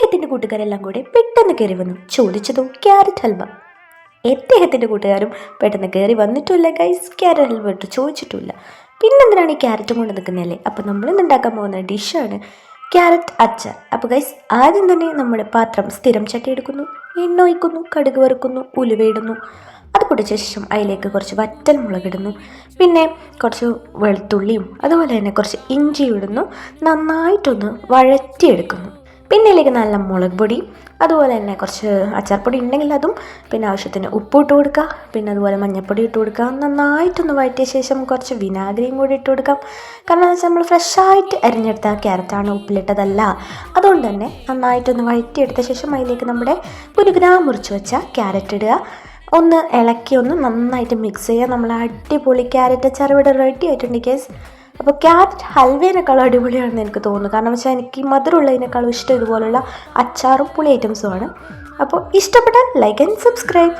അദ്ദേഹത്തിൻ്റെ കൂട്ടുകാരെല്ലാം കൂടെ പെട്ടെന്ന് കയറി വന്നു. ചോദിച്ചതോ ക്യാരറ്റ് ഹൽവ. അദ്ദേഹത്തിൻ്റെ കൂട്ടുകാരും പെട്ടെന്ന് കയറി വന്നിട്ടില്ല ഗൈസ്, ക്യാരറ്റ് ഹൽവ ഇട്ട് ചോദിച്ചിട്ടില്ല. പിന്നെന്തിനാണ് ഈ ക്യാരറ്റും കൊണ്ട് നിൽക്കുന്നതല്ലേ? അപ്പോൾ നമ്മളിന്ന് ഉണ്ടാക്കാൻ പോകുന്ന ഡിഷാണ് ക്യാരറ്റ് അച്ചാർ. അപ്പോൾ ഗൈസ് ആദ്യം തന്നെ നമ്മുടെ പാത്രം സ്ഥിരം ചട്ടി എടുക്കുന്നു, എണ്ണ ഒഴിക്കുന്നു, കടുക് വറുക്കുന്നു, ഉലുവയിടുന്നു. അത് പൊടിച്ച ശേഷം അതിലേക്ക് കുറച്ച് വറ്റൽ മുളകിടുന്നു, പിന്നെ കുറച്ച് വെളുത്തുള്ളിയും അതുപോലെ തന്നെ കുറച്ച് ഇഞ്ചി ഇടുന്നു. നന്നായിട്ടൊന്ന് വഴറ്റിയെടുക്കുന്നു. പിന്നെ ഇതിലേക്ക് നല്ല മുളക് പൊടി, അതുപോലെ തന്നെ കുറച്ച് അച്ചാർപ്പൊടി ഉണ്ടെങ്കിൽ അതും, പിന്നെ ആവശ്യത്തിന് ഉപ്പ് ഇട്ട് കൊടുക്കുക, പിന്നെ അതുപോലെ മഞ്ഞൾപ്പൊടി ഇട്ട് കൊടുക്കുക. നന്നായിട്ടൊന്ന് വഴറ്റിയ ശേഷം കുറച്ച് വിനാഗിരിയും കൂടി ഇട്ട് കൊടുക്കാം. കാരണം എന്ന് വെച്ചാൽ നമ്മൾ ഫ്രഷായിട്ട് അരിഞ്ഞെടുത്ത ക്യാരറ്റാണ്, ഉപ്പിലിട്ടതല്ല. അതുകൊണ്ട് തന്നെ നന്നായിട്ടൊന്ന് വഴറ്റിയെടുത്ത ശേഷം അതിലേക്ക് നമ്മുടെ കുനുകുനാ മുറിച്ച് വെച്ച ക്യാരറ്റ് ഇടുക. ഒന്ന് ഇളക്കി ഒന്ന് നന്നായിട്ട് മിക്സ് ചെയ്യുക. നമ്മൾ അടിപൊളി ക്യാരറ്റ് അച്ചാർ ഇവിടെ റെഡി ആയിട്ടുണ്ട് കേസ്. അപ്പോൾ ക്യാരറ്റ് ഹൽവേനേക്കാളും അടിപൊളിയാണെന്ന് എനിക്ക് തോന്നുന്നു. കാരണം വെച്ചാൽ എനിക്ക് മധുരമുള്ളതിനേക്കാളും ഇഷ്ടം ഇതുപോലുള്ള അച്ചാറും പുളി ഐറ്റംസുമാണ്. അപ്പോൾ ഇഷ്ടപ്പെട്ടാൽ ലൈക്ക് ആൻഡ് സബ്സ്ക്രൈബ്.